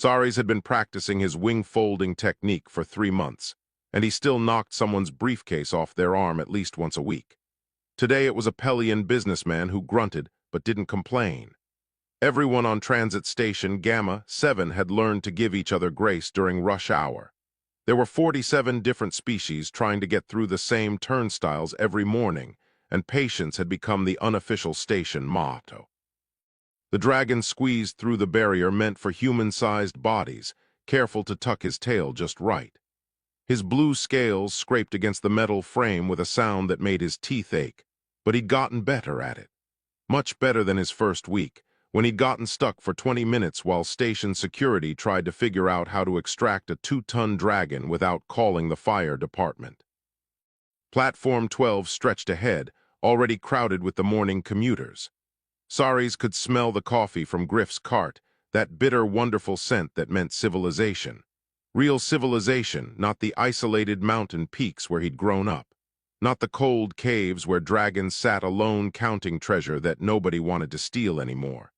Saris had been practicing his wing-folding technique for 3 months, and he still knocked someone's briefcase off their arm at least once a week. Today it was a Pelian businessman who grunted but didn't complain. Everyone on Transit Station Gamma 7 had learned to give each other grace during rush hour. There were 47 different species trying to get through the same turnstiles every morning, and patience had become the unofficial station motto. The dragon squeezed through the barrier meant for human-sized bodies, careful to tuck his tail just right. His blue scales scraped against the metal frame with a sound that made his teeth ache, but he'd gotten better at it. Much better than his first week, when he'd gotten stuck for 20 minutes while station security tried to figure out how to extract a 2-ton dragon without calling the fire department. Platform 12 stretched ahead, already crowded with the morning commuters. Saris could smell the coffee from Griff's cart, that bitter, wonderful scent that meant civilization. Real civilization, not the isolated mountain peaks where he'd grown up. Not the cold caves where dragons sat alone counting treasure that nobody wanted to steal anymore.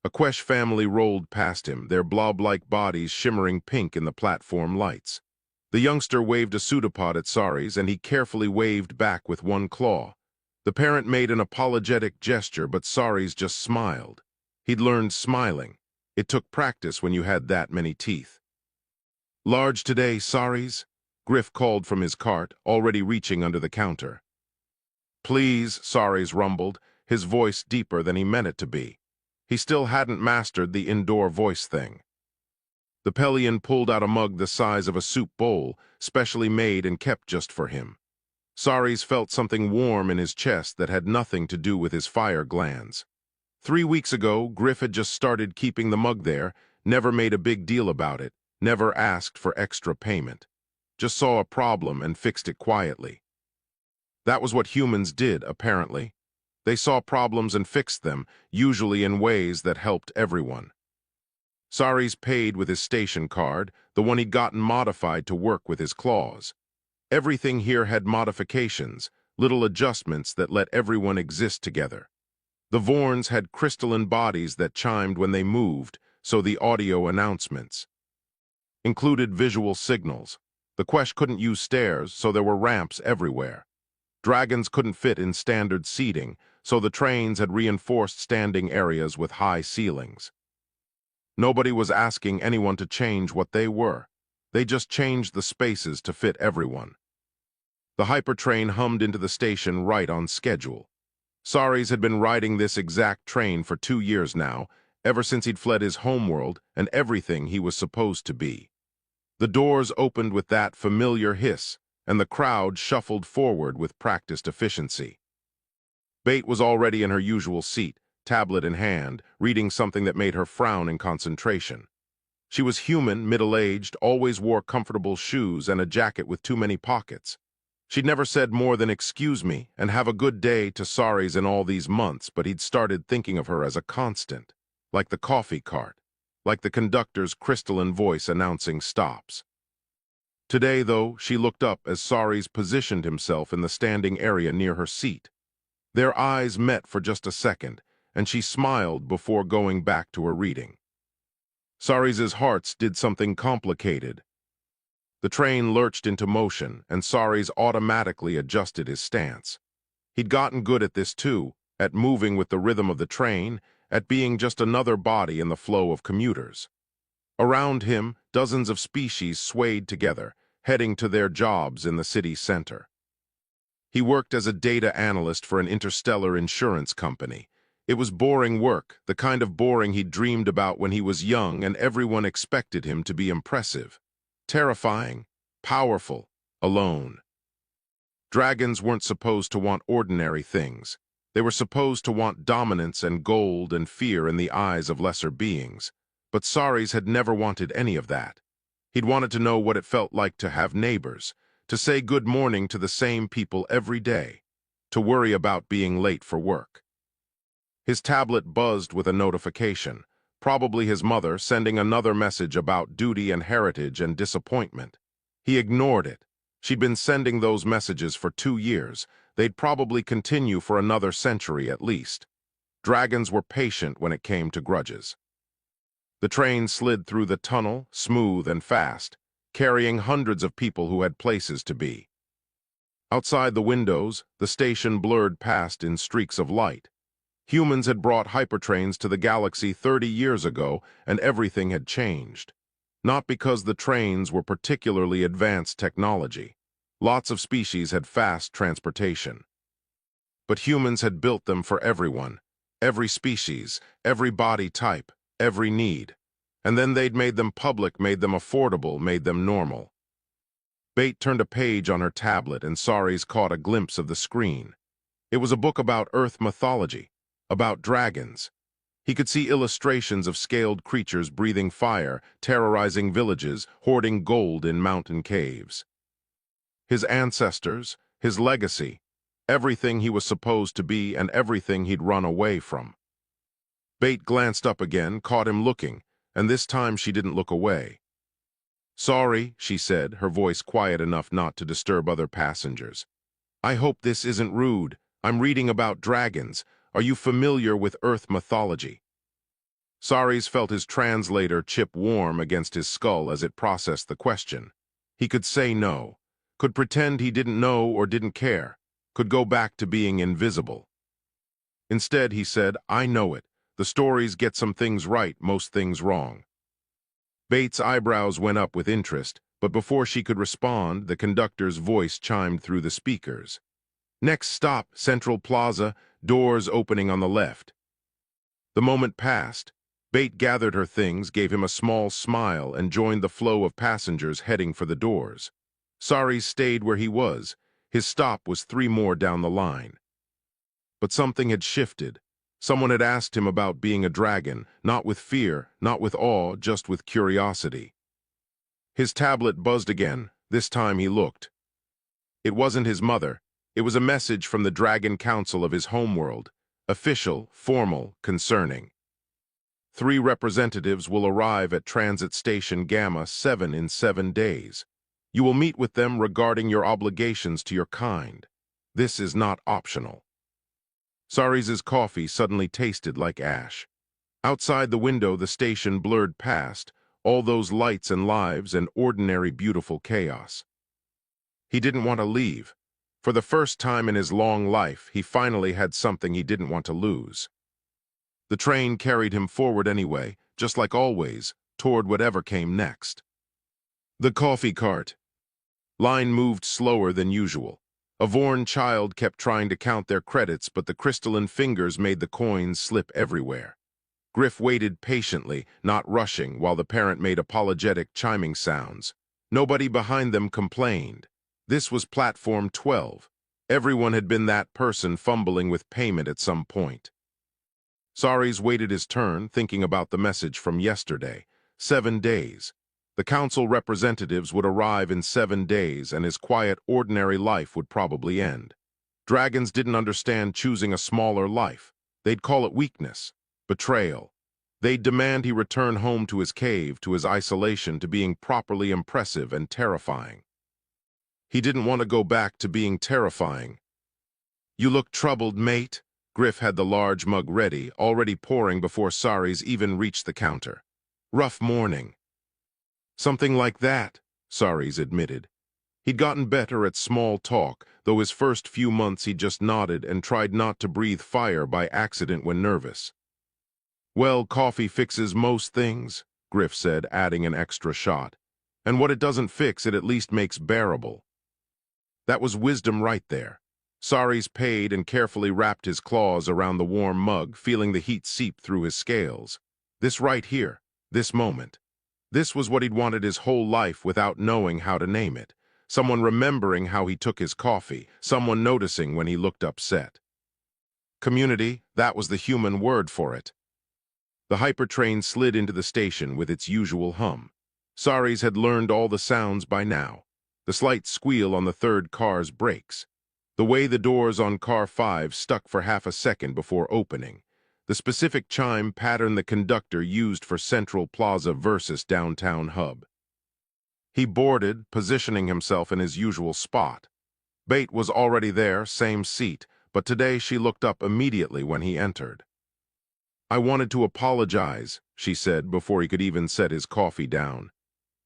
A Quesh family rolled past him, their blob-like bodies shimmering pink in the platform lights. The youngster waved a pseudopod at Saris, and he carefully waved back with one claw. The parent made an apologetic gesture, but Saris just smiled. He'd learned smiling. It took practice when you had that many teeth. "Large today, Saris?" Griff called from his cart, already reaching under the counter. "Please," Saris rumbled, his voice deeper than he meant it to be. He still hadn't mastered the indoor voice thing. The Pelian pulled out a mug the size of a soup bowl, specially made and kept just for him. Saris felt something warm in his chest that had nothing to do with his fire glands. 3 weeks ago, Griff had just started keeping the mug there, never made a big deal about it, never asked for extra payment. Just saw a problem and fixed it quietly. That was what humans did, apparently. They saw problems and fixed them, usually in ways that helped everyone. Saris paid with his station card, the one he'd gotten modified to work with his claws. Everything here had modifications, little adjustments that let everyone exist together. The Vorns had crystalline bodies that chimed when they moved, so the audio announcements included visual signals. The Quesh couldn't use stairs, so there were ramps everywhere. Dragons couldn't fit in standard seating, so the trains had reinforced standing areas with high ceilings. Nobody was asking anyone to change what they were. They just changed the spaces to fit everyone. The Hypertrain hummed into the station right on schedule. Saris had been riding this exact train for 2 years now, ever since he'd fled his homeworld and everything he was supposed to be. The doors opened with that familiar hiss, and the crowd shuffled forward with practiced efficiency. Bait was already in her usual seat, tablet in hand, reading something that made her frown in concentration. She was human, middle-aged, always wore comfortable shoes and a jacket with too many pockets. She'd never said more than "excuse me" and "have a good day" to Saris in all these months, but he'd started thinking of her as a constant, like the coffee cart, like the conductor's crystalline voice announcing stops. Today, though, she looked up as Saris positioned himself in the standing area near her seat. Their eyes met for just a second, and she smiled before going back to her reading. Saris's hearts did something complicated. The train lurched into motion, and Saris automatically adjusted his stance. He'd gotten good at this too, at moving with the rhythm of the train, at being just another body in the flow of commuters. Around him, dozens of species swayed together, heading to their jobs in the city center. He worked as a data analyst for an interstellar insurance company. It was boring work, the kind of boring he'd dreamed about when he was young, and everyone expected him to be impressive. Terrifying, powerful, alone. Dragons weren't supposed to want ordinary things. They were supposed to want dominance and gold and fear in the eyes of lesser beings. But Saris had never wanted any of that. He'd wanted to know what it felt like to have neighbors, to say good morning to the same people every day, to worry about being late for work. His tablet buzzed with a notification, probably his mother sending another message about duty and heritage and disappointment. He ignored it. She'd been sending those messages for 2 years. They'd probably continue for another century at least. Dragons were patient when it came to grudges. The train slid through the tunnel, smooth and fast, carrying hundreds of people who had places to be. Outside the windows, the station blurred past in streaks of light. Humans had brought hypertrains to the galaxy 30 years ago, and everything had changed. Not because the trains were particularly advanced technology. Lots of species had fast transportation. But humans had built them for everyone, every species, every body type, every need. And then they'd made them public, made them affordable, made them normal. Bate turned a page on her tablet and Saris caught a glimpse of the screen. It was a book about Earth mythology, about dragons. He could see illustrations of scaled creatures breathing fire, terrorizing villages, hoarding gold in mountain caves. His ancestors, his legacy, everything he was supposed to be and everything he'd run away from. Bate glanced up again, caught him looking, and this time she didn't look away. "Sorry," she said, her voice quiet enough not to disturb other passengers. "I hope this isn't rude. I'm reading about dragons. Are you familiar with Earth mythology?" Saris felt his translator chip warm against his skull as it processed the question. He could say no, could pretend he didn't know or didn't care, could go back to being invisible. Instead, he said, "I know it. The stories get some things right, most things wrong." Bates' eyebrows went up with interest, but before she could respond, the conductor's voice chimed through the speakers. "Next stop, Central Plaza, doors opening on the left." The moment passed. Bate gathered her things, gave him a small smile, and joined the flow of passengers heading for the doors. Saris stayed where he was. His stop was 3 more down the line. But something had shifted. Someone had asked him about being a dragon, not with fear, not with awe, just with curiosity. His tablet buzzed again. This time he looked. It wasn't his mother. It was a message from the Dragon Council of his homeworld. Official, formal, concerning. 3 representatives will arrive at Transit Station Gamma 7 in 7 days. You will meet with them regarding your obligations to your kind. This is not optional. Saris's coffee suddenly tasted like ash. Outside the window, the station blurred past, all those lights and lives and ordinary beautiful chaos. He didn't want to leave. For the first time in his long life, he finally had something he didn't want to lose. The train carried him forward anyway, just like always, toward whatever came next. The coffee cart. Line moved slower than usual. A Vorn child kept trying to count their credits, but the crystalline fingers made the coins slip everywhere. Griff waited patiently, not rushing, while the parent made apologetic chiming sounds. Nobody behind them complained. This was Platform 12. Everyone had been that person fumbling with payment at some point. Saris waited his turn, thinking about the message from yesterday. 7 days. The council representatives would arrive in 7 days, and his quiet, ordinary life would probably end. Dragons didn't understand choosing a smaller life. They'd call it weakness, betrayal. They'd demand he return home to his cave, to his isolation, to being properly impressive and terrifying. He didn't want to go back to being terrifying. "You look troubled, mate." Griff had the large mug ready, already pouring before Saris even reached the counter. "Rough morning." "Something like that," Saris admitted. He'd gotten better at small talk, though his first few months he just nodded and tried not to breathe fire by accident when nervous. "Well, coffee fixes most things," Griff said, adding an extra shot. "And what it doesn't fix, it at least makes bearable." That was wisdom right there. Saris paid and carefully wrapped his claws around the warm mug, feeling the heat seep through his scales. This right here, this moment. This was what he'd wanted his whole life without knowing how to name it. Someone remembering how he took his coffee, someone noticing when he looked upset. Community, that was the human word for it. The Hypertrain slid into the station with its usual hum. Saris had learned all the sounds by now. The slight squeal on the third car's brakes. The way the doors on car 5 stuck for half a second before opening. The specific chime pattern the conductor used for Central Plaza versus Downtown Hub. He boarded, positioning himself in his usual spot. Bate was already there, same seat, but today she looked up immediately when he entered. I wanted to apologize, she said before he could even set his coffee down.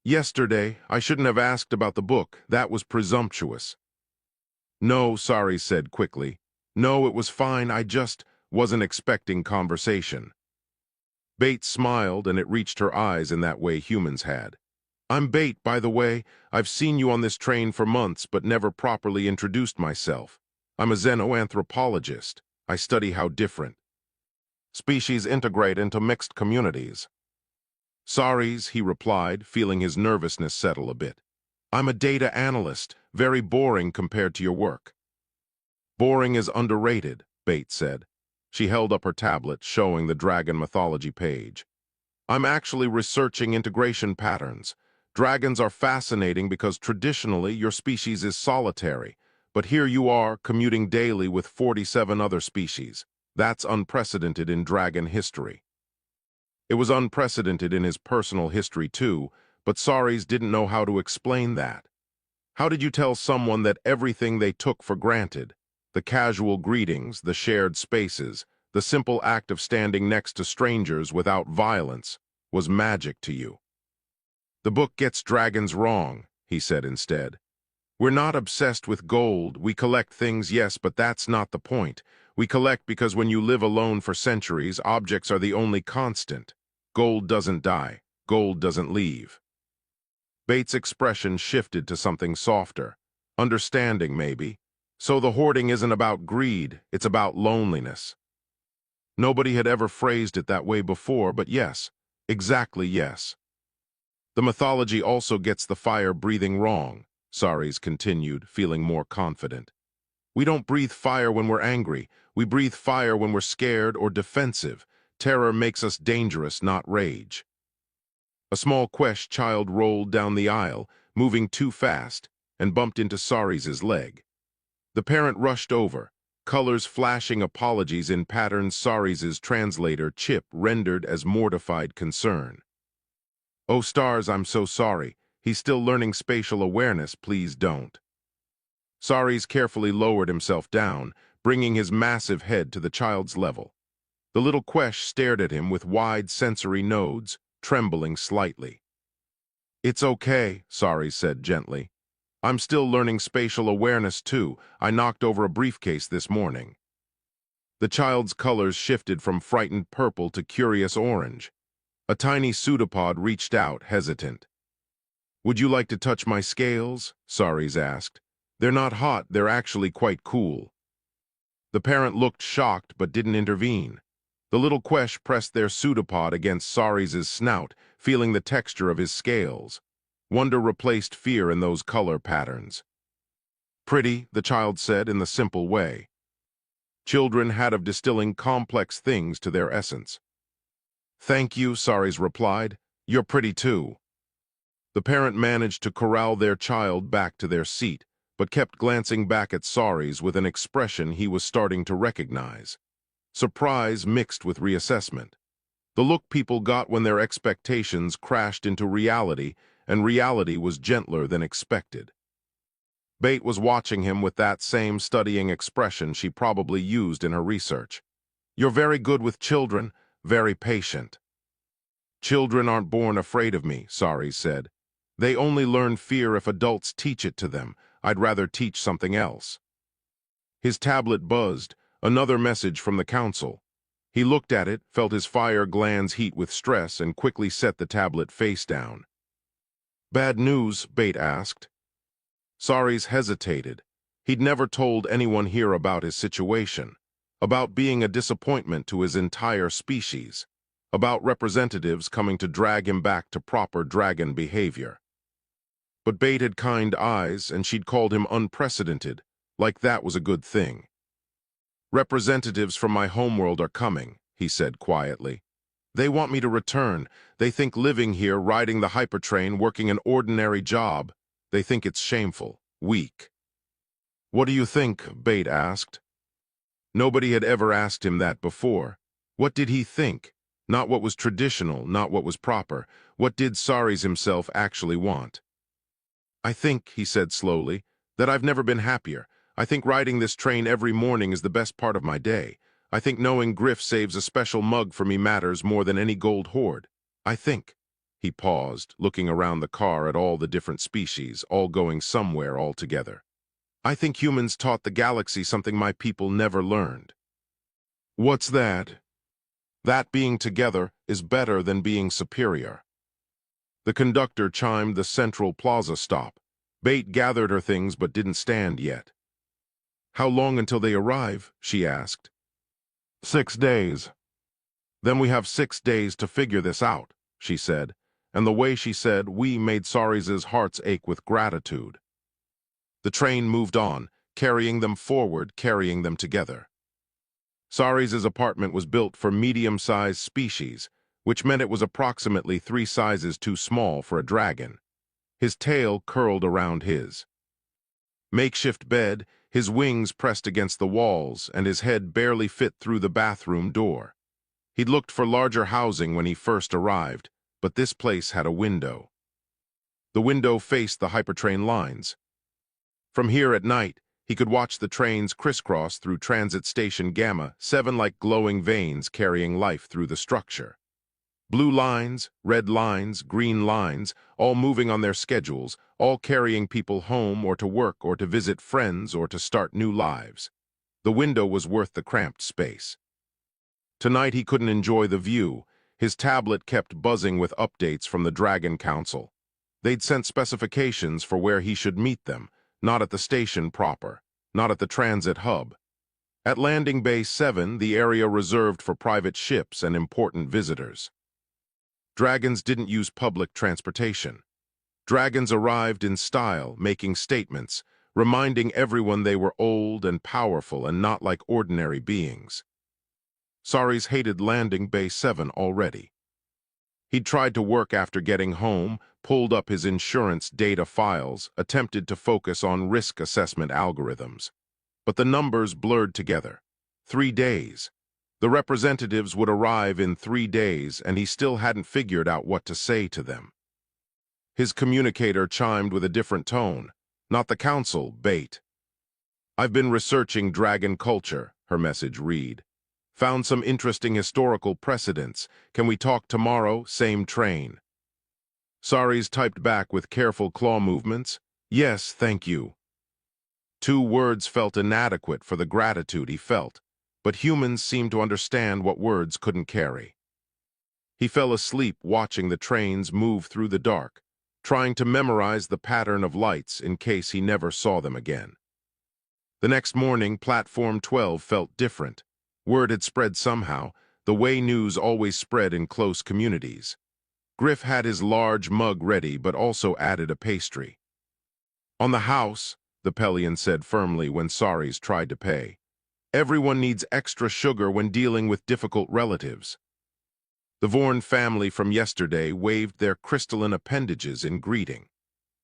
Yesterday, I shouldn't have asked about the book. That was presumptuous. No, Sari said quickly. No, it was fine. I just wasn't expecting conversation. Bates smiled, and it reached her eyes in that way humans had. I'm Bate, by the way. I've seen you on this train for months, but never properly introduced myself. I'm a xenoanthropologist. I study how different species integrate into mixed communities. Sorries, he replied, feeling his nervousness settle a bit. I'm a data analyst, very boring compared to your work. Boring is underrated, Bates said. She held up her tablet, showing the dragon mythology page. I'm actually researching integration patterns. Dragons are fascinating because traditionally your species is solitary, but here you are commuting daily with 47 other species. That's unprecedented in dragon history. It was unprecedented in his personal history too, but Saris didn't know how to explain that. How did you tell someone that everything they took for granted, the casual greetings, the shared spaces, the simple act of standing next to strangers without violence, was magic to you? The book gets dragons wrong, he said instead. We're not obsessed with gold. We collect things, yes, but that's not the point. We collect because when you live alone for centuries, objects are the only constant. Gold doesn't die. Gold doesn't leave. Bates' expression shifted to something softer. Understanding, maybe. So the hoarding isn't about greed, it's about loneliness. Nobody had ever phrased it that way before, but yes, exactly yes. The mythology also gets the fire-breathing wrong, Saris continued, feeling more confident. We don't breathe fire when we're angry. We breathe fire when we're scared or defensive. Terror makes us dangerous, not rage. A small Quesh child rolled down the aisle, moving too fast, and bumped into Saris's leg. The parent rushed over, colors flashing apologies in patterns Saris's translator, Chip, rendered as mortified concern. Oh, stars, I'm so sorry. He's still learning spatial awareness, please don't. Saris carefully lowered himself down, bringing his massive head to the child's level. The little Quesh stared at him with wide sensory nodes, trembling slightly. It's okay, Saris said gently. I'm still learning spatial awareness too. I knocked over a briefcase this morning. The child's colors shifted from frightened purple to curious orange. A tiny pseudopod reached out, hesitant. Would you like to touch my scales? Saris asked. They're not hot, they're actually quite cool. The parent looked shocked but didn't intervene. The little Quesh pressed their pseudopod against Saris's snout, feeling the texture of his scales. Wonder replaced fear in those color patterns. Pretty, the child said in the simple way. Children had of distilling complex things to their essence. Thank you, Saris replied. You're pretty too. The parent managed to corral their child back to their seat, but kept glancing back at Saris with an expression he was starting to recognize. Surprise mixed with reassessment. The look people got when their expectations crashed into reality, and reality was gentler than expected. Bate was watching him with that same studying expression she probably used in her research. You're very good with children, very patient. Children aren't born afraid of me, Saris said. They only learn fear if adults teach it to them. I'd rather teach something else. His tablet buzzed, another message from the council. He looked at it, felt his fire glands heat with stress, and quickly set the tablet face down. Bad news, Bate asked. Saris hesitated. He'd never told anyone here about his situation, about being a disappointment to his entire species, about representatives coming to drag him back to proper dragon behavior. But Bate had kind eyes, and she'd called him unprecedented, like that was a good thing. Representatives from my homeworld are coming, he said quietly. They want me to return. They think living here, riding the Hypertrain, working an ordinary job, they think it's shameful, weak. What do you think? Bate asked. Nobody had ever asked him that before. What did he think? Not what was traditional, not what was proper. What did Saris himself actually want? I think, he said slowly, that I've never been happier. I think riding this train every morning is the best part of my day. I think knowing Griff saves a special mug for me matters more than any gold hoard. I think. He paused, looking around the car at all the different species, all going somewhere all together. I think humans taught the galaxy something my people never learned. What's that? That being together is better than being superior. The conductor chimed the Central Plaza stop. Bait gathered her things but didn't stand yet. How long until they arrive? She asked. 6 days. Then we have 6 days to figure this out, she said, and the way she said we made Saries' hearts ache with gratitude. The train moved on, carrying them forward, carrying them together. Saries' apartment was built for medium-sized species, which meant it was approximately 3 sizes too small for a dragon. His tail curled around his makeshift bed, his wings pressed against the walls, and his head barely fit through the bathroom door. He'd looked for larger housing when he first arrived, but this place had a window. The window faced the Hypertrain lines. From here at night, he could watch the trains crisscross through Transit Station Gamma, 7 like glowing veins carrying life through the structure. Blue lines, red lines, green lines, all moving on their schedules, all carrying people home or to work or to visit friends or to start new lives. The window was worth the cramped space. Tonight he couldn't enjoy the view. His tablet kept buzzing with updates from the Dragon Council. They'd sent specifications for where he should meet them, not at the station proper, not at the transit hub. At Landing Bay 7, the area reserved for private ships and important visitors. Dragons didn't use public transportation. Dragons arrived in style, making statements, reminding everyone they were old and powerful and not like ordinary beings. Saries hated Landing Bay 7 already. He'd tried to work after getting home, pulled up his insurance data files, attempted to focus on risk assessment algorithms. But the numbers blurred together. 3 days. The representatives would arrive in 3 days, and he still hadn't figured out what to say to them. His communicator chimed with a different tone. Not the council, Bait. I've been researching dragon culture, her message read. Found some interesting historical precedents. Can we talk tomorrow, same train? Saries typed back with careful claw movements. Yes, thank you. 2 words felt inadequate for the gratitude he felt, but humans seemed to understand what words couldn't carry. He fell asleep watching the trains move through the dark, trying to memorize the pattern of lights in case he never saw them again. The next morning, Platform 12 felt different. Word had spread somehow, the way news always spread in close communities. Griff had his large mug ready, but also added a pastry. On the house, the Pelion said firmly when Saries tried to pay. Everyone needs extra sugar when dealing with difficult relatives. The Vorn family from yesterday waved their crystalline appendages in greeting.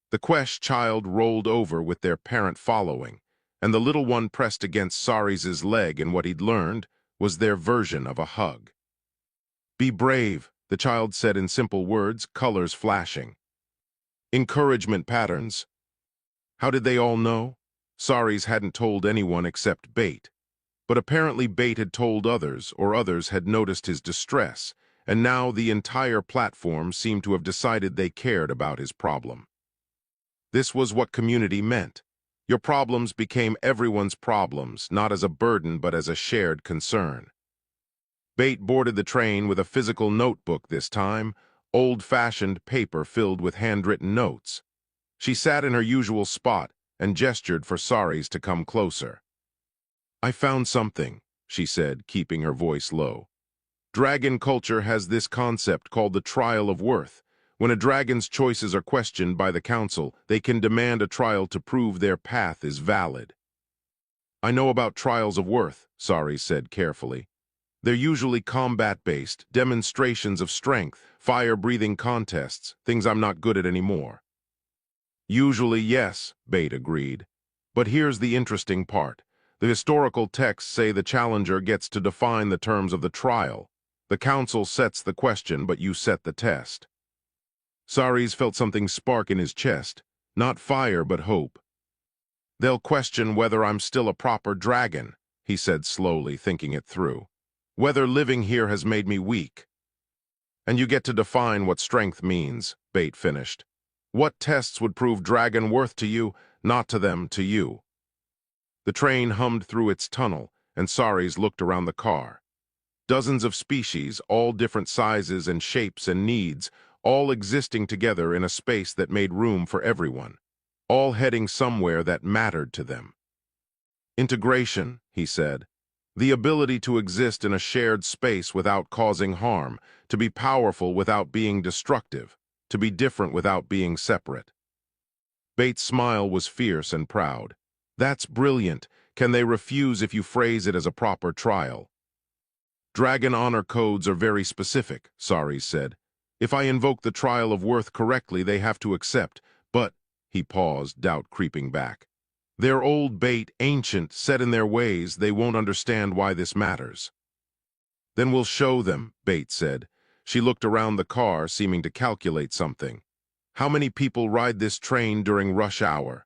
The Quesh child rolled over with their parent following, and the little one pressed against Saries' leg, and what he'd learned was their version of a hug. Be brave, the child said in simple words, colors flashing. Encouragement patterns. How did they all know? Saries hadn't told anyone except Bait. But apparently Bait had told others, or others had noticed his distress, and now the entire platform seemed to have decided they cared about his problem. This was what community meant. Your problems became everyone's problems, not as a burden but as a shared concern. Bait boarded the train with a physical notebook this time, old-fashioned paper filled with handwritten notes. She sat in her usual spot and gestured for Saries to come closer. I found something, she said, keeping her voice low. Dragon culture has this concept called the trial of worth. When a dragon's choices are questioned by the council, they can demand a trial to prove their path is valid. I know about trials of worth, Saries said carefully. They're usually combat-based, demonstrations of strength, fire-breathing contests, things I'm not good at anymore. Usually, yes, Bait agreed. But here's the interesting part. The historical texts say the challenger gets to define the terms of the trial. The council sets the question, but you set the test. Saries felt something spark in his chest, not fire but hope. They'll question whether I'm still a proper dragon, he said slowly, thinking it through. Whether living here has made me weak. And you get to define what strength means, Bate finished. What tests would prove dragon worth to you, not to them, to you? The train hummed through its tunnel, and Saris looked around the car. Dozens of species, all different sizes and shapes and needs, all existing together in a space that made room for everyone, all heading somewhere that mattered to them. Integration, he said. The ability to exist in a shared space without causing harm, to be powerful without being destructive, to be different without being separate. Bates' smile was fierce and proud. That's brilliant. Can they refuse if you phrase it as a proper trial? Dragon honor codes are very specific, Saris said. If I invoke the trial of worth correctly, they have to accept, but, he paused, doubt creeping back. They're old, Bate, ancient, set in their ways, they won't understand why this matters. Then we'll show them, Bate said. She looked around the car, seeming to calculate something. How many people ride this train during rush hour?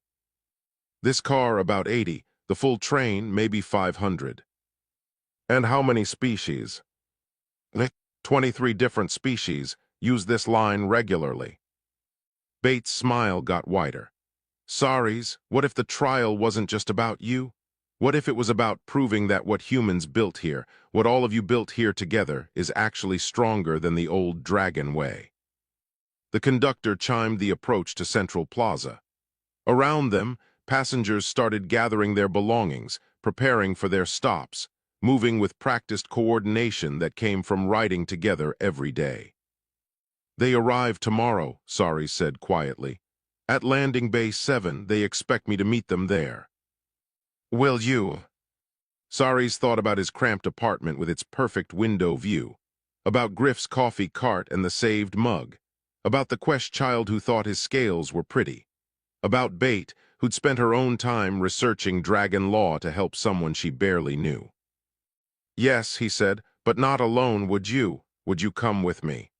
This car, about 80. The full train, maybe 500. And how many species? 23 different species use this line regularly. Bates' smile got wider. Saris, what if the trial wasn't just about you? What if it was about proving that what humans built here, what all of you built here together, is actually stronger than the old dragon way? The conductor chimed the approach to Central Plaza. Around them, passengers started gathering their belongings, preparing for their stops, moving with practiced coordination that came from riding together every day. They arrive tomorrow, Saris said quietly. At Landing Bay 7, they expect me to meet them there. Will you? Saris thought about his cramped apartment with its perfect window view, about Griff's coffee cart and the saved mug, about the Quest child who thought his scales were pretty, about Bate, who'd spent her own time researching dragon law to help someone she barely knew. Yes, he said, but not alone, would you? Would you come with me?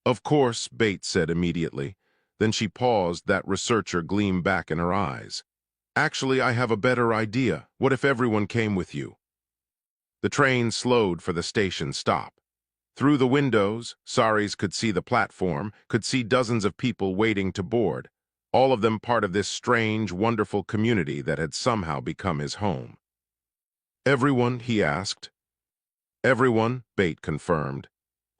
Of course, Bate said immediately. Then she paused, that researcher gleamed back in her eyes. Actually, I have a better idea. What if everyone came with you? The train slowed for the station stop. Through the windows, Saris could see the platform, could see dozens of people waiting to board, all of them part of this strange, wonderful community that had somehow become his home. Everyone, he asked. Everyone, Bate confirmed.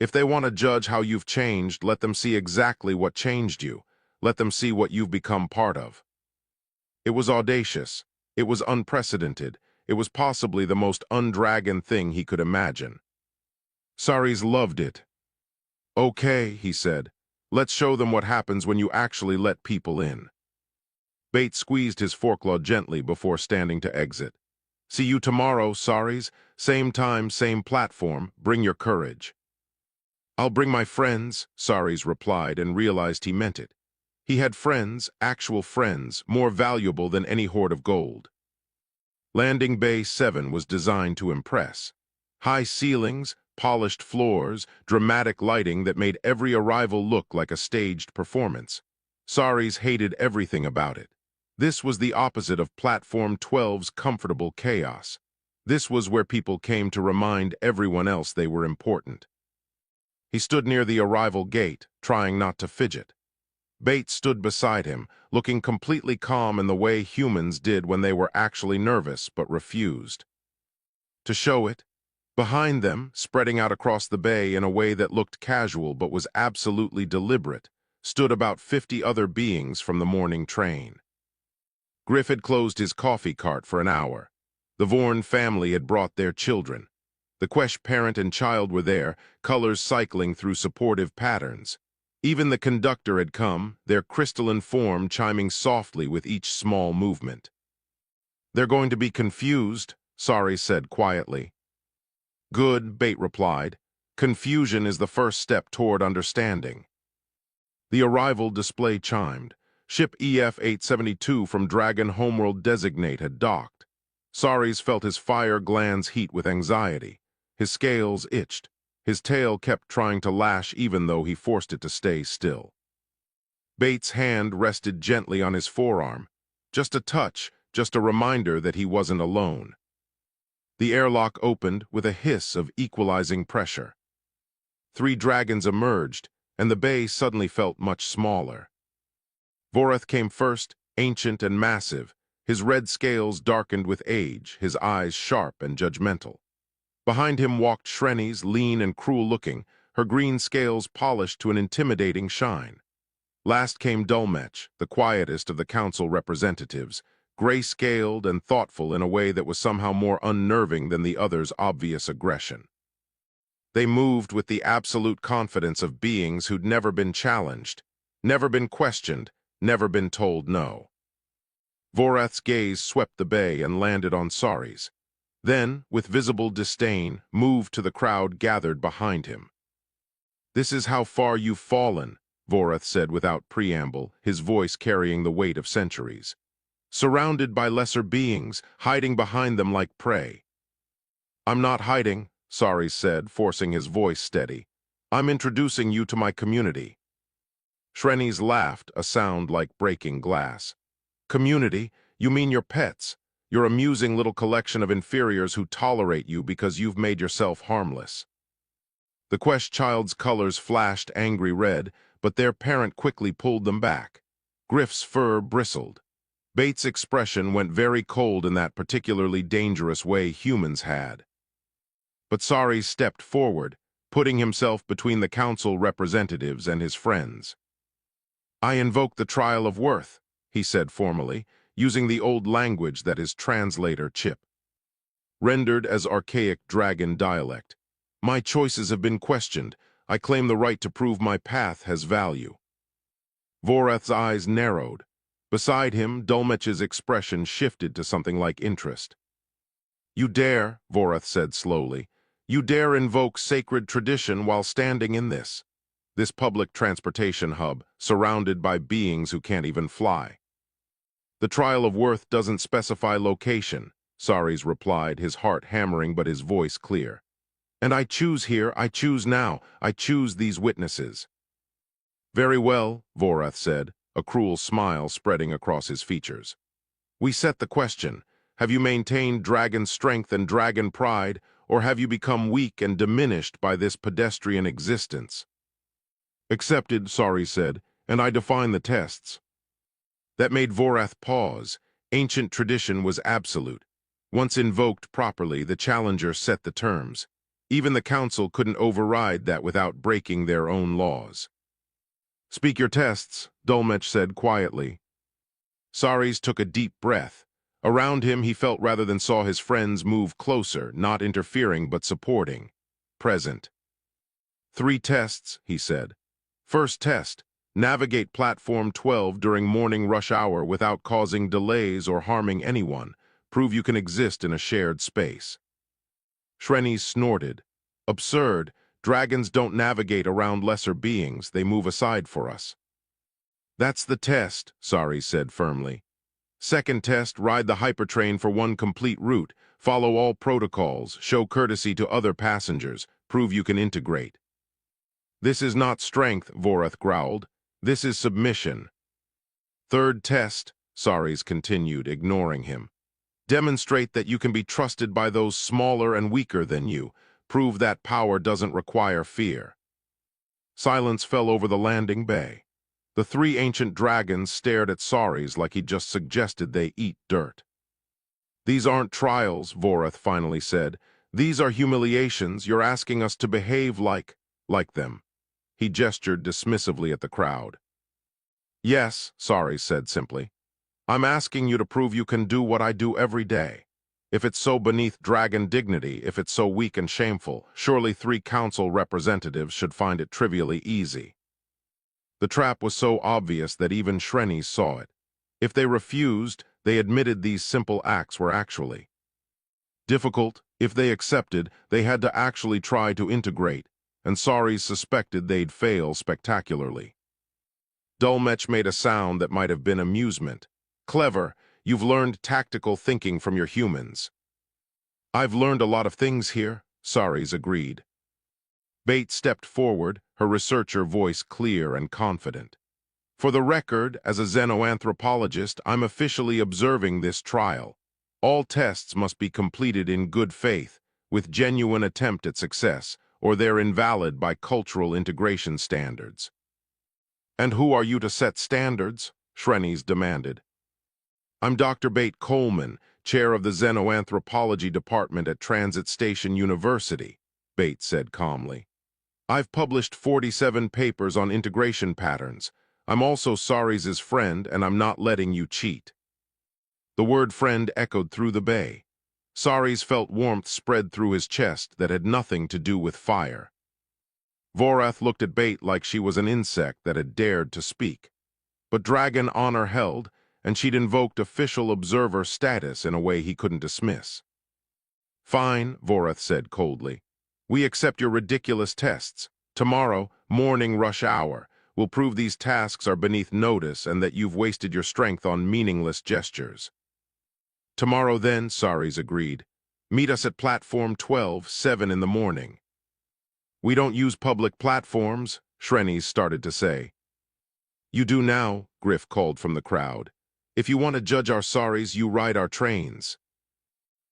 If they want to judge how you've changed, let them see exactly what changed you. Let them see what you've become part of. It was audacious. It was unprecedented. It was possibly the most undragon thing he could imagine. Saris loved it. Okay, he said. Let's show them what happens when you actually let people in. Bate squeezed his forklaw gently before standing to exit. See you tomorrow, Saris. Same time, same platform. Bring your courage. I'll bring my friends, Saris replied and realized he meant it. He had friends, actual friends, more valuable than any hoard of gold. Landing Bay 7 was designed to impress. High ceilings, polished floors, dramatic lighting that made every arrival look like a staged performance. Saris hated everything about it. This was the opposite of Platform 12's comfortable chaos. This was where people came to remind everyone else they were important. He stood near the arrival gate, trying not to fidget. Bate stood beside him, looking completely calm in the way humans did when they were actually nervous but refused. To show it, behind them, spreading out across the bay in a way that looked casual but was absolutely deliberate, stood about 50 other beings from the morning train. Griff had closed his coffee cart for an hour. The Vorn family had brought their children. The Quesh parent and child were there, colors cycling through supportive patterns. Even the conductor had come, their crystalline form chiming softly with each small movement. They're going to be confused, Saris said quietly. Good, Bate replied. Confusion is the first step toward understanding. The arrival display chimed. Ship EF-872 from Dragon Homeworld Designate had docked. Saris felt his fire glands heat with anxiety. His scales itched. His tail kept trying to lash even though he forced it to stay still. Bates' hand rested gently on his forearm. Just a touch, just a reminder that he wasn't alone. The airlock opened with a hiss of equalizing pressure. 3 dragons emerged, and the bay suddenly felt much smaller. Vorath came first, ancient and massive, his red scales darkened with age, his eyes sharp and judgmental. Behind him walked Shrenis, lean and cruel-looking, her green scales polished to an intimidating shine. Last came Dulmech, the quietest of the council representatives, gray-scaled and thoughtful in a way that was somehow more unnerving than the others' obvious aggression. They moved with the absolute confidence of beings who'd never been challenged, never been questioned, never been told no. Vorath's gaze swept the bay and landed on Saris. Then, with visible disdain, moved to the crowd gathered behind him. "This is how far you've fallen," Vorath said without preamble, his voice carrying the weight of centuries. "Surrounded by lesser beings, hiding behind them like prey." "I'm not hiding," Saris said, forcing his voice steady. "I'm introducing you to my community." Shrenis laughed, a sound like breaking glass. "Community? You mean your pets? Your amusing little collection of inferiors who tolerate you because you've made yourself harmless." The Quest child's colors flashed angry red, but their parent quickly pulled them back. Griff's fur bristled. Bates' expression went very cold in that particularly dangerous way humans had. But Saris stepped forward, putting himself between the council representatives and his friends. "I invoke the trial of worth," he said formally, using the old language that his translator, Chip, rendered as archaic dragon dialect. "My choices have been questioned. I claim the right to prove my path has value." Vorath's eyes narrowed. Beside him, Dulmech's expression shifted to something like interest. "You dare," Vorath said slowly, "you dare invoke sacred tradition while standing in this public transportation hub, surrounded by beings who can't even fly." "The trial of worth doesn't specify location," Saris replied, his heart hammering but his voice clear. "And I choose here, I choose now, I choose these witnesses." "Very well," Vorath said, a cruel smile spreading across his features. "We set the question. Have you maintained dragon strength and dragon pride, or have you become weak and diminished by this pedestrian existence?" "Accepted," Saris said, "and I define the tests." That made Vorath pause. Ancient tradition was absolute. Once invoked properly, the challenger set the terms. Even the council couldn't override that without breaking their own laws. "Speak your tests," Dulmech said quietly. Saris took a deep breath. Around him, he felt rather than saw his friends move closer, not interfering but supporting. Present. "3 tests," he said. "First test. Navigate Platform 12 during morning rush hour without causing delays or harming anyone. Prove you can exist in a shared space." Shrenis snorted. "Absurd. Dragons don't navigate around lesser beings, they move aside for us." "That's the test," Saris said firmly. "Second test, ride the Hypertrain for 1 complete route, follow all protocols, show courtesy to other passengers, prove you can integrate." "This is not strength," Vorath growled. "This is submission." "Third test," Saris continued, ignoring him. "Demonstrate that you can be trusted by those smaller and weaker than you. Prove that power doesn't require fear." Silence fell over the landing bay. The 3 ancient dragons stared at Saris like he'd just suggested they eat dirt. "These aren't trials," Vorath finally said. "These are humiliations. You're asking us to behave like them." He gestured dismissively at the crowd. "Yes," Saris said simply. "I'm asking you to prove you can do what I do every day. If it's so beneath dragon dignity, if it's so weak and shameful, surely 3 council representatives should find it trivially easy." The trap was so obvious that even Shrenis saw it. If they refused, they admitted these simple acts were actually difficult. If they accepted, they had to actually try to integrate, and Saris suspected they'd fail spectacularly. Dulmech made a sound that might have been amusement. "Clever. You've learned tactical thinking from your humans." "I've learned a lot of things here," Saris agreed. Bates stepped forward, her researcher voice clear and confident. "For the record, as a xenoanthropologist, I'm officially observing this trial. All tests must be completed in good faith, with genuine attempt at success, or they're invalid by cultural integration standards. And who are you to set standards? Shrenes demanded. I'm Dr. Bate Coleman, chair of the Xenoanthropology Department at Transit Station University, Bate said calmly. I've published 47 papers on integration patterns. I'm also Saris' friend, and I'm not letting you cheat. The word friend echoed through the bay. Saris felt warmth spread through his chest that had nothing to do with fire. Vorath looked at Bate like she was an insect that had dared to speak. But dragon honor held, and she'd invoked official observer status in a way he couldn't dismiss. Fine, Vorath said coldly. We accept your ridiculous tests. Tomorrow, morning rush hour, will prove these tasks are beneath notice and that you've wasted your strength on meaningless gestures. Tomorrow then, Saris agreed. Meet us at platform 12, 7 in the morning. We don't use public platforms, Shrenes started to say. You do now, Griff called from the crowd. If you want to judge our Saris, you ride our trains.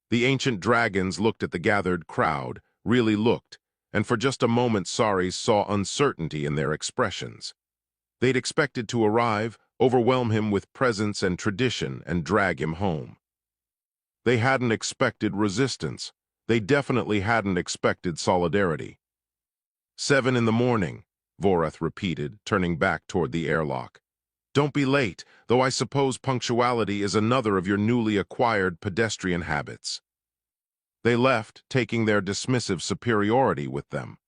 The ancient dragons looked at the gathered crowd, really looked, and for just a moment Saris saw uncertainty in their expressions. They'd expected to arrive, overwhelm him with presence and tradition, and drag him home. They hadn't expected resistance. They definitely hadn't expected solidarity. 7 in the morning, Vorath repeated, turning back toward the airlock. Don't be late, though I suppose punctuality is another of your newly acquired pedestrian habits. They left, taking their dismissive superiority with them.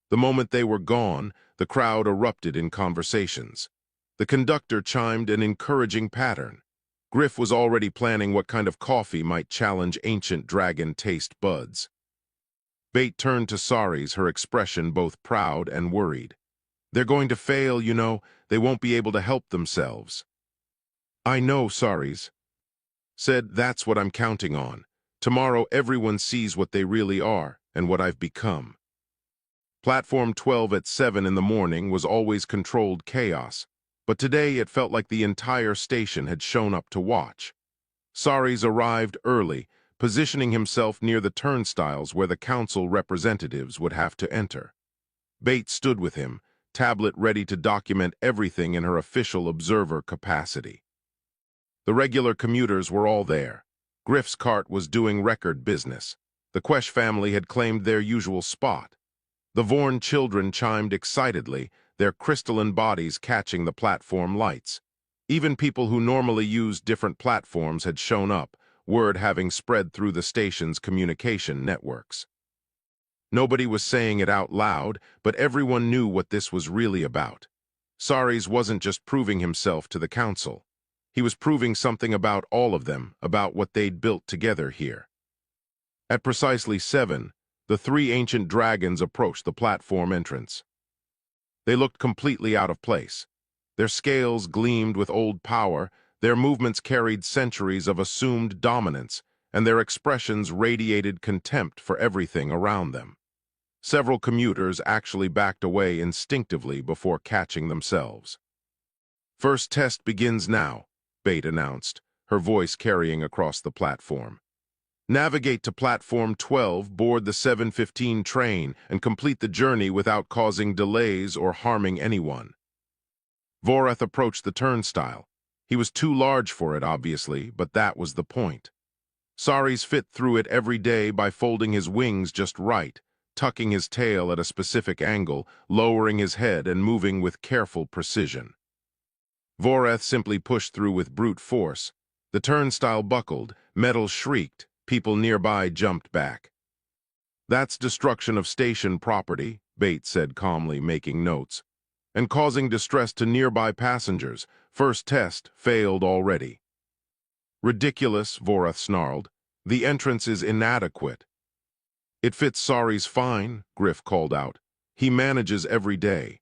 The moment they were gone, the crowd erupted in conversations. The conductor chimed an encouraging pattern. Griff was already planning what kind of coffee might challenge ancient dragon taste buds. Bate turned to Saris, her expression both proud and worried. They're going to fail, you know. They won't be able to help themselves. I know, Saris said. That's what I'm counting on. Tomorrow everyone sees what they really are and what I've become. Platform 12 at 7 in the morning was always controlled chaos, but today it felt like the entire station had shown up to watch. Saris arrived early, positioning himself near the turnstiles where the council representatives would have to enter. Bate stood with him, tablet ready to document everything in her official observer capacity. The regular commuters were all there. Griff's cart was doing record business. The Quesh family had claimed their usual spot. The Vorn children chimed excitedly, their crystalline bodies catching the platform lights. Even people who normally used different platforms had shown up, word having spread through the station's communication networks. Nobody was saying it out loud, but everyone knew what this was really about. Saris wasn't just proving himself to the council. He was proving something about all of them, about what they'd built together here. At precisely 7, the 3 ancient dragons approached the platform entrance. They looked completely out of place. Their scales gleamed with old power, their movements carried centuries of assumed dominance, and their expressions radiated contempt for everything around them. Several commuters actually backed away instinctively before catching themselves. First test begins now, Bate announced, her voice carrying across the platform. Navigate to platform 12, board the 7:15 train, and complete the journey without causing delays or harming anyone. Vorath approached the turnstile. He was too large for it, obviously, but that was the point. Saris fit through it every day by folding his wings just right, tucking his tail at a specific angle, lowering his head, and moving with careful precision. Vorath simply pushed through with brute force. The turnstile buckled, metal shrieked, people nearby jumped back. That's destruction of station property, Bate said calmly, making notes, and causing distress to nearby passengers. First test failed already. Ridiculous, Vorath snarled. The entrance is inadequate. It fits Saris fine, Griff called out. He manages every day.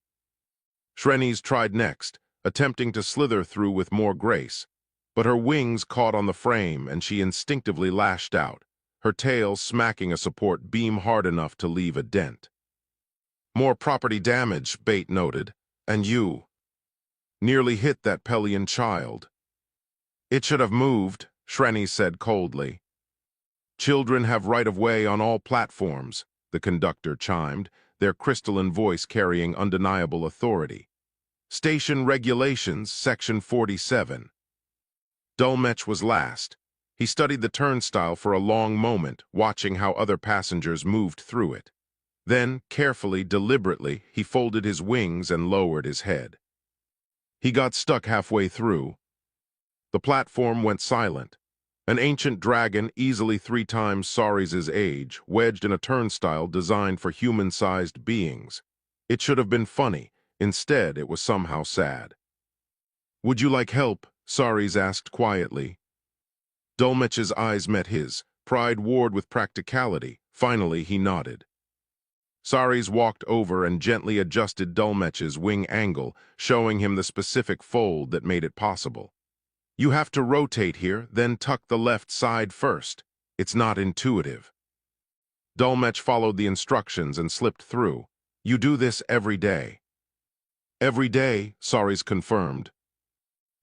Shrenes tried next, attempting to slither through with more grace, but her wings caught on the frame and she instinctively lashed out, her tail smacking a support beam hard enough to leave a dent. More property damage, Bate noted, and you nearly hit that Pelian child. It should have moved, Shreni said coldly. Children have right-of-way on all platforms, the conductor chimed, their crystalline voice carrying undeniable authority. Station Regulations, Section 47. Dolmetsch was last. He studied the turnstile for a long moment, watching how other passengers moved through it. Then, carefully, deliberately, he folded his wings and lowered his head. He got stuck halfway through. The platform went silent. An ancient dragon, easily 3 times Sauri's age, wedged in a turnstile designed for human-sized beings. It should have been funny. Instead, it was somehow sad. "Would you like help?" Sauri's asked quietly. Dolmetsch's eyes met his, pride warred with practicality. Finally, he nodded. Sauri's walked over and gently adjusted Dolmetsch's wing angle, showing him the specific fold that made it possible. "You have to rotate here, then tuck the left side first. It's not intuitive." Dolmetsch followed the instructions and slipped through. "You do this every day." "Every day," Sauri's confirmed.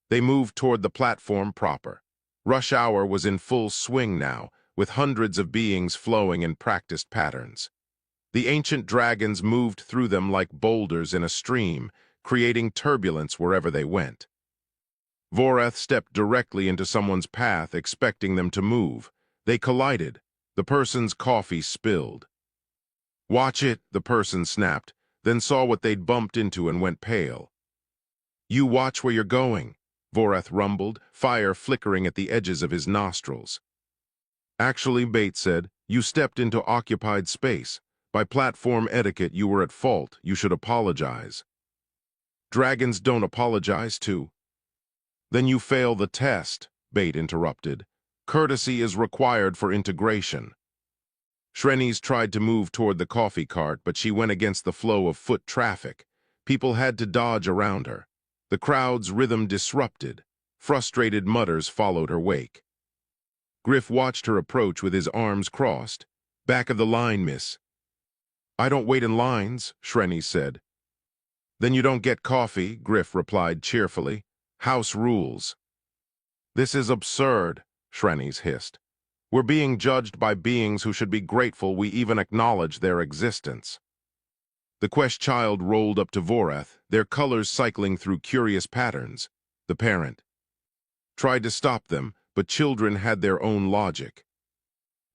They moved toward the platform proper. Rush hour was in full swing now, with hundreds of beings flowing in practiced patterns. The ancient dragons moved through them like boulders in a stream, creating turbulence wherever they went. Vorath stepped directly into someone's path, expecting them to move. They collided. The person's coffee spilled. "Watch it," the person snapped, then saw what they'd bumped into and went pale. "You watch where you're going," Vorath rumbled, fire flickering at the edges of his nostrils. "Actually," Bait said, "you stepped into occupied space. By platform etiquette, you were at fault. You should apologize." "Dragons don't apologize to." "Then you fail the test," Bait interrupted. "Courtesy is required for integration." Shreni's tried to move toward the coffee cart, but she went against the flow of foot traffic. People had to dodge around her. The crowd's rhythm disrupted. Frustrated mutters followed her wake. Griff watched her approach with his arms crossed. "Back of the line, miss." "I don't wait in lines," Shreni said. "Then you don't get coffee," Griff replied cheerfully. "House rules." "This is absurd," Shreni's hissed. "We're being judged by beings who should be grateful we even acknowledge their existence." The Quest child rolled up to Vorath, their colors cycling through curious patterns. The parent tried to stop them, but children had their own logic.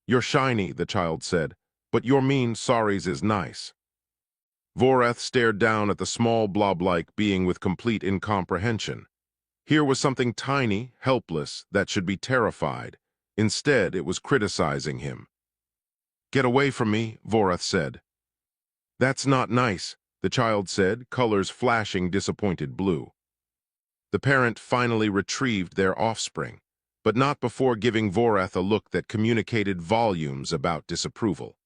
"You're shiny," the child said, "but your mean Sauri's is nice." Vorath stared down at the small blob-like being with complete incomprehension. Here was something tiny, helpless, that should be terrified. Instead, it was criticizing him. "Get away from me," Vorath said. "That's not nice," the child said, colors flashing disappointed blue. The parent finally retrieved their offspring, but not before giving Vorath a look that communicated volumes about disapproval.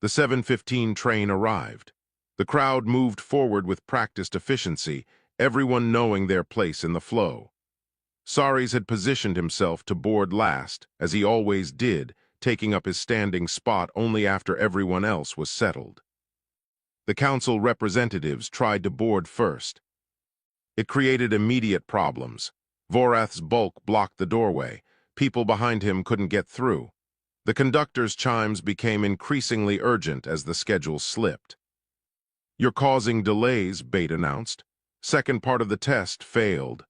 The 7:15 train arrived. The crowd moved forward with practiced efficiency, everyone knowing their place in the flow. Sauri's had positioned himself to board last, as he always did, taking up his standing spot only after everyone else was settled. The council representatives tried to board first. It created immediate problems. Vorath's bulk blocked the doorway. People behind him couldn't get through. The conductor's chimes became increasingly urgent as the schedule slipped. "You're causing delays," Bait announced. "Second part of the test failed."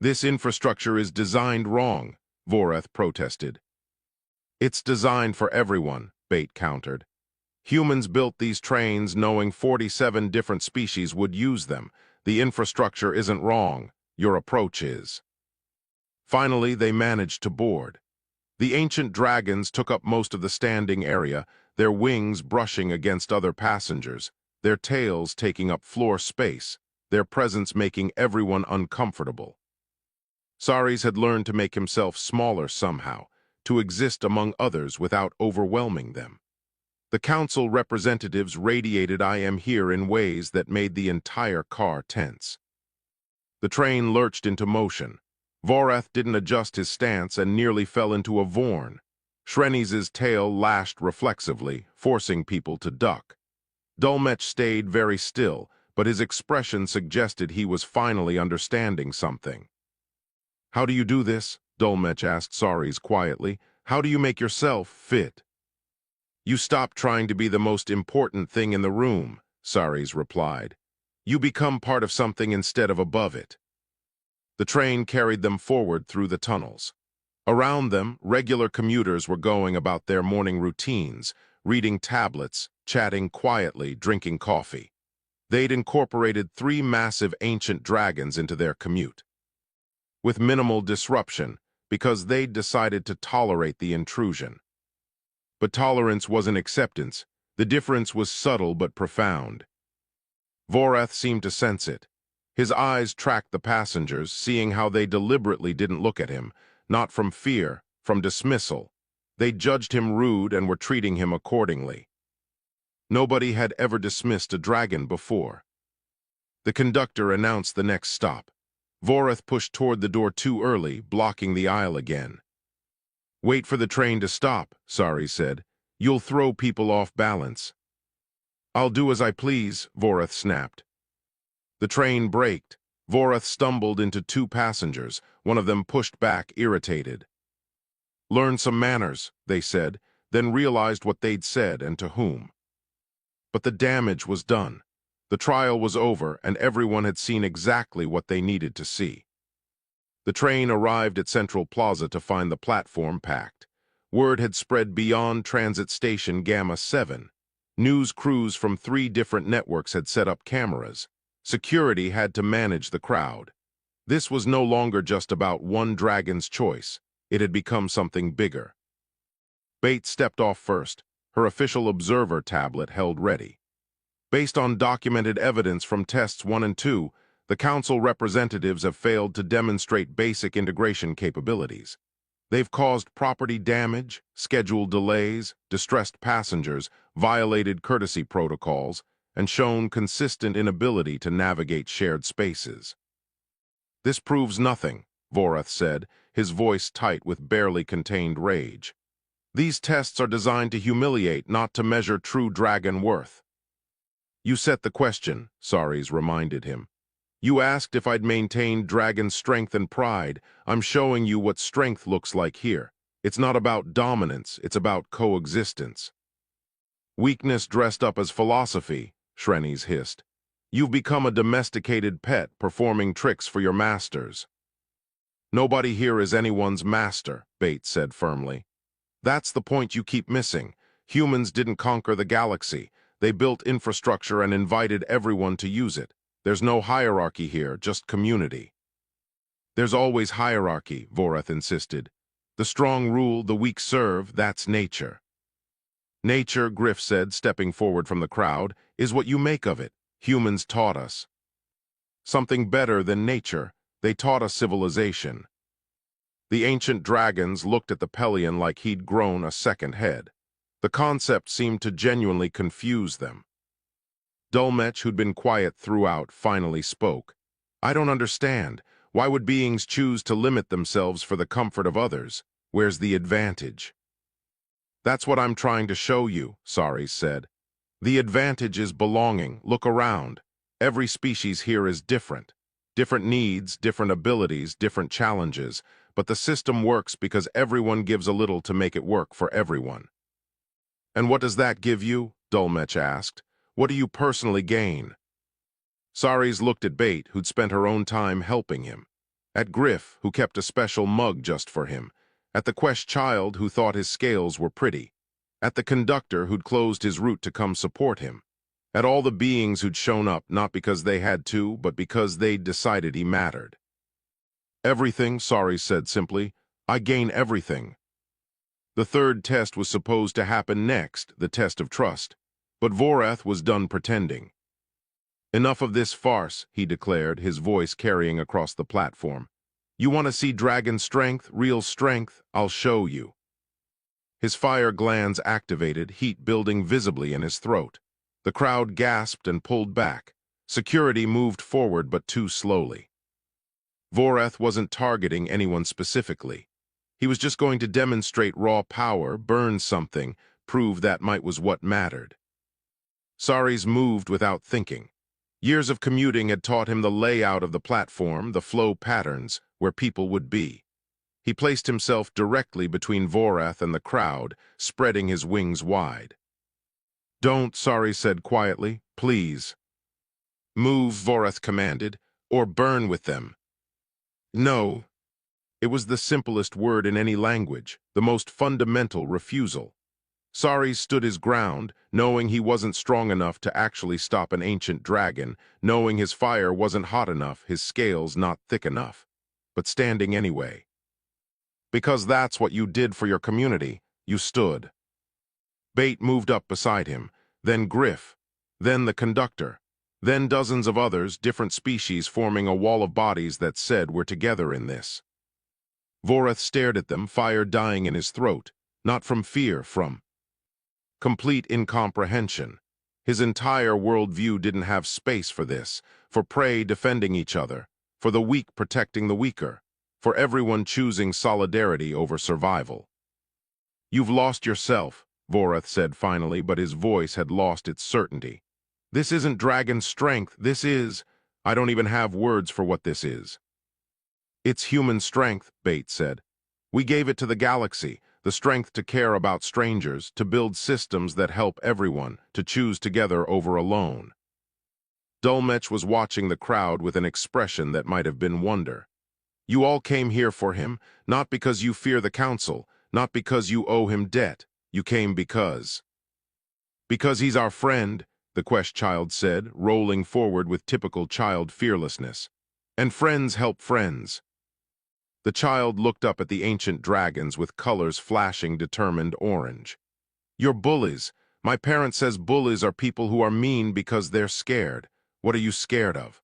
"This infrastructure is designed wrong," Vorath protested. "It's designed for everyone," Bait countered. "Humans built these trains knowing 47 different species would use them. The infrastructure isn't wrong. Your approach is." Finally, they managed to board. The ancient dragons took up most of the standing area, their wings brushing against other passengers, their tails taking up floor space, their presence making everyone uncomfortable. Sauri's had learned to make himself smaller somehow, to exist among others without overwhelming them. The council representatives radiated "I am here" in ways that made the entire car tense. The train lurched into motion. Vorath didn't adjust his stance and nearly fell into a Vorn. Shreni's tail lashed reflexively, forcing people to duck. Dolmetsch stayed very still, but his expression suggested he was finally understanding something. "How do you do this?" Dolmetsch asked Saris quietly. How do you make yourself fit? You stop trying to be the most important thing in the room, Saris replied. You become part of something instead of above it. The train carried them forward through the tunnels. Around them, regular commuters were going about their morning routines, reading tablets, chatting quietly, drinking coffee. They'd incorporated 3 massive ancient dragons into their commute, with minimal disruption, because they'd decided to tolerate the intrusion. But tolerance wasn't acceptance. The difference was subtle but profound. Vorath seemed to sense it. His eyes tracked the passengers, seeing how they deliberately didn't look at him, not from fear, from dismissal. They judged him rude and were treating him accordingly. Nobody had ever dismissed a dragon before. The conductor announced the next stop. Vorath pushed toward the door too early, blocking the aisle again. Wait for the train to stop, Sari said. You'll throw people off balance. I'll do as I please, Vorath snapped. The train braked. Vorath stumbled into 2 passengers. One of them pushed back, irritated. Learn some manners, they said, then realized what they'd said and to whom. But the damage was done. The trial was over, and everyone had seen exactly what they needed to see. The train arrived at Central Plaza to find the platform packed. Word had spread beyond Transit Station Gamma 7. News crews from 3 different networks had set up cameras. Security had to manage the crowd. This was no longer just about one dragon's choice. It had become something bigger. Bates stepped off first, her official observer tablet held ready. Based on documented evidence from tests 1 and 2, the Council representatives have failed to demonstrate basic integration capabilities. They've caused property damage, scheduled delays, distressed passengers, violated courtesy protocols, and shown consistent inability to navigate shared spaces. This proves nothing, Vorath said, his voice tight with barely contained rage. These tests are designed to humiliate, not to measure true dragon worth. You set the question, Saris reminded him. You asked if I'd maintained dragon strength and pride. I'm showing you what strength looks like here. It's not about dominance, it's about coexistence. Weakness dressed up as philosophy, Shrenis hissed. You've become a domesticated pet performing tricks for your masters. Nobody here is anyone's master, Bates said firmly. That's the point you keep missing. Humans didn't conquer the galaxy. They built infrastructure and invited everyone to use it. There's no hierarchy here, just community. There's always hierarchy, Vorath insisted. The strong rule, the weak serve, that's nature. Nature, Griff said, stepping forward from the crowd, is what you make of it. Humans taught us something better than nature. They taught us civilization. The ancient dragons looked at the Pelion like he'd grown a second head. The concept seemed to genuinely confuse them. Dolmetsch, who'd been quiet throughout, finally spoke. I don't understand. Why would beings choose to limit themselves for the comfort of others? Where's the advantage? That's what I'm trying to show you, Saris said. The advantage is belonging. Look around. Every species here is different. Different needs, different abilities, different challenges. But the system works because everyone gives a little to make it work for everyone. And what does that give you? Dolmetsch asked. What do you personally gain? Saris looked at Bate, who'd spent her own time helping him. At Griff, who kept a special mug just for him. At the Quest child, who thought his scales were pretty. At the conductor, who'd closed his route to come support him. At all the beings who'd shown up, not because they had to, but because they'd decided he mattered. Everything, Saris said simply. I gain everything. The 3rd test was supposed to happen next, the test of trust. But Vorath was done pretending. Enough of this farce, he declared, his voice carrying across the platform. You want to see dragon strength, real strength? I'll show you. His fire glands activated, heat building visibly in his throat. The crowd gasped and pulled back. Security moved forward, but too slowly. Vorath wasn't targeting anyone specifically. He was just going to demonstrate raw power, burn something, prove that might was what mattered. Saris moved without thinking. Years of commuting had taught him the layout of the platform, the flow patterns, where people would be. He placed himself directly between Vorath and the crowd, spreading his wings wide. "Don't," Sari said quietly. "Please." "Move," Vorath commanded, "or burn with them." "No." It was the simplest word in any language, the most fundamental refusal. Sari stood his ground, knowing he wasn't strong enough to actually stop an ancient dragon, knowing his fire wasn't hot enough, his scales not thick enough. But standing anyway. "Because that's what you did for your community. You stood." Bait moved up beside him, then Griff, then the conductor, then dozens of others, different species forming a wall of bodies that said we're together in this. Vorath stared at them, fire dying in his throat, not from fear, from complete incomprehension. His entire worldview didn't have space for this, for prey defending each other, for the weak protecting the weaker, for everyone choosing solidarity over survival. "You've lost yourself," Vorath said finally, but his voice had lost its certainty. "This isn't dragon strength, this is... I don't even have words for what this is." "It's human strength," Bait said. "We gave it to the galaxy, the strength to care about strangers, to build systems that help everyone, to choose together over alone." Dulmech was watching the crowd with an expression that might have been wonder. "You all came here for him, not because you fear the council, not because you owe him debt. You came because he's our friend," the Quest child said, rolling forward with typical child fearlessness. "And friends help friends." The child looked up at the ancient dragons with colors flashing determined orange. "You're bullies. My parent says bullies are people who are mean because they're scared. What are you scared of?"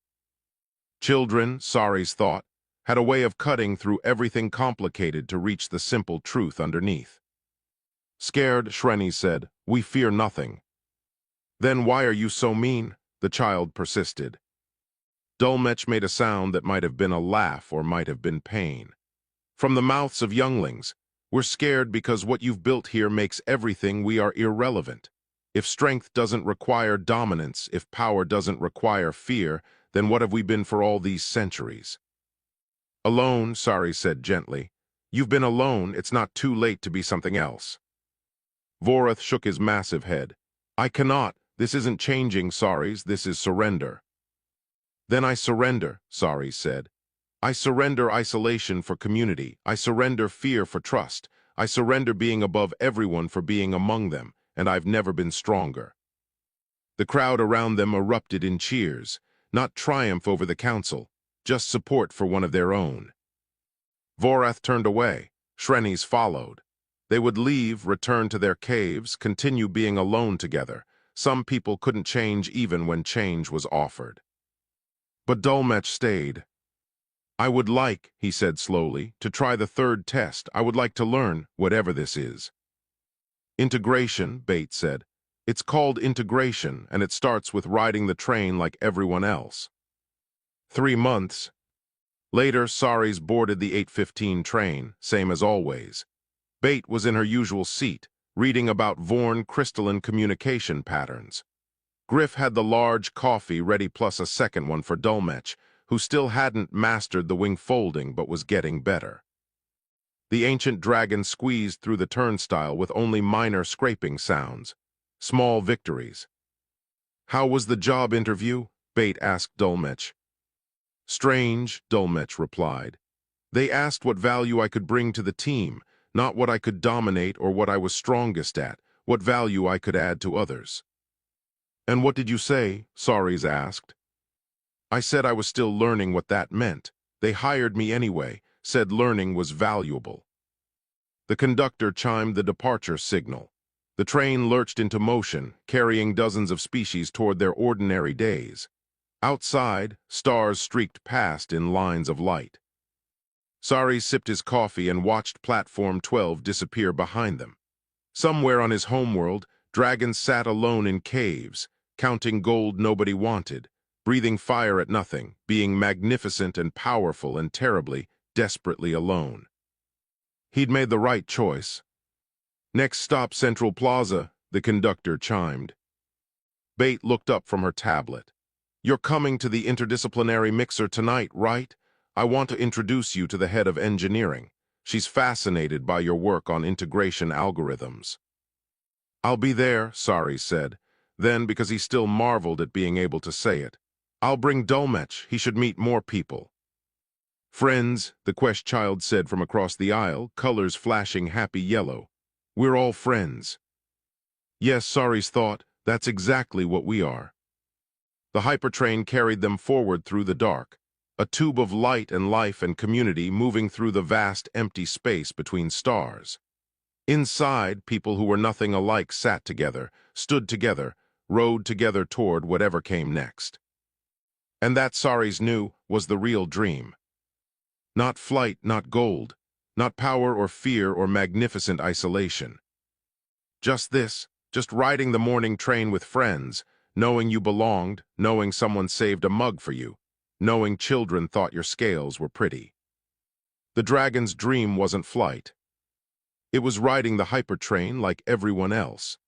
Children, Sari's thought, had a way of cutting through everything complicated to reach the simple truth underneath. "Scared," Shreni said. "We fear nothing." "Then why are you so mean?" the child persisted. Dulmech made a sound that might have been a laugh or might have been pain. "From the mouths of younglings, we're scared because what you've built here makes everything we are irrelevant. If strength doesn't require dominance, if power doesn't require fear, then what have we been for all these centuries?" "Alone," Sari said gently. "You've been alone, it's not too late to be something else." Vorath shook his massive head. "I cannot. This isn't changing, Saris, this is surrender." "Then I surrender," Sari said. "I surrender isolation for community. I surrender fear for trust. I surrender being above everyone for being among them, and I've never been stronger." The crowd around them erupted in cheers, not triumph over the council, just support for one of their own. Vorath turned away. Shreni's followed. They would leave, return to their caves, continue being alone together. Some people couldn't change even when change was offered. But Dulmech stayed. "I would like," he said slowly, "to try the third test. I would like to learn, whatever this is." "Integration," Bait said. "It's called integration, and it starts with riding the train like everyone else." 3 months. Later, Saris boarded the 8:15 train, same as always. Bait was in her usual seat, reading about Vorn crystalline communication patterns. Griff had the large coffee ready plus a second one for Dulmech, who still hadn't mastered the wing folding but was getting better. The ancient dragon squeezed through the turnstile with only minor scraping sounds. Small victories. "How was the job interview?" Bait asked Dulmech. "Strange," Dulmech replied. "They asked what value I could bring to the team, not what I could dominate or what I was strongest at, what value I could add to others." "And what did you say?" Saris asked. "I said I was still learning what that meant. They hired me anyway, said learning was valuable." The conductor chimed the departure signal. The train lurched into motion, carrying dozens of species toward their ordinary days. Outside, stars streaked past in lines of light. Sari sipped his coffee and watched Platform 12 disappear behind them. Somewhere on his homeworld, dragons sat alone in caves, counting gold nobody wanted, breathing fire at nothing, being magnificent and powerful and terribly, desperately alone. He'd made the right choice. "Next stop, Central Plaza," the conductor chimed. Bait looked up from her tablet. "You're coming to the interdisciplinary mixer tonight, right? I want to introduce you to the head of engineering. She's fascinated by your work on integration algorithms. I'll be there, Sari said. Then, because he still marveled at being able to say it, I'll bring Dolmetsch. He should meet more people. Friends, the Quest child said from across the aisle, colors flashing happy yellow. We're all friends. Yes, Sari's thought, that's exactly what we are. The Hypertrain carried them forward through the dark, a tube of light and life and community moving through the vast empty space between stars. Inside, people who were nothing alike sat together, stood together, rode together toward whatever came next. And that, Sari's knew, was the real dream. Not flight, not gold, not power or fear or magnificent isolation. Just this, just riding the morning train with friends, knowing you belonged, knowing someone saved a mug for you, knowing children thought your scales were pretty. The dragon's dream wasn't flight. It was riding the Hypertrain like everyone else.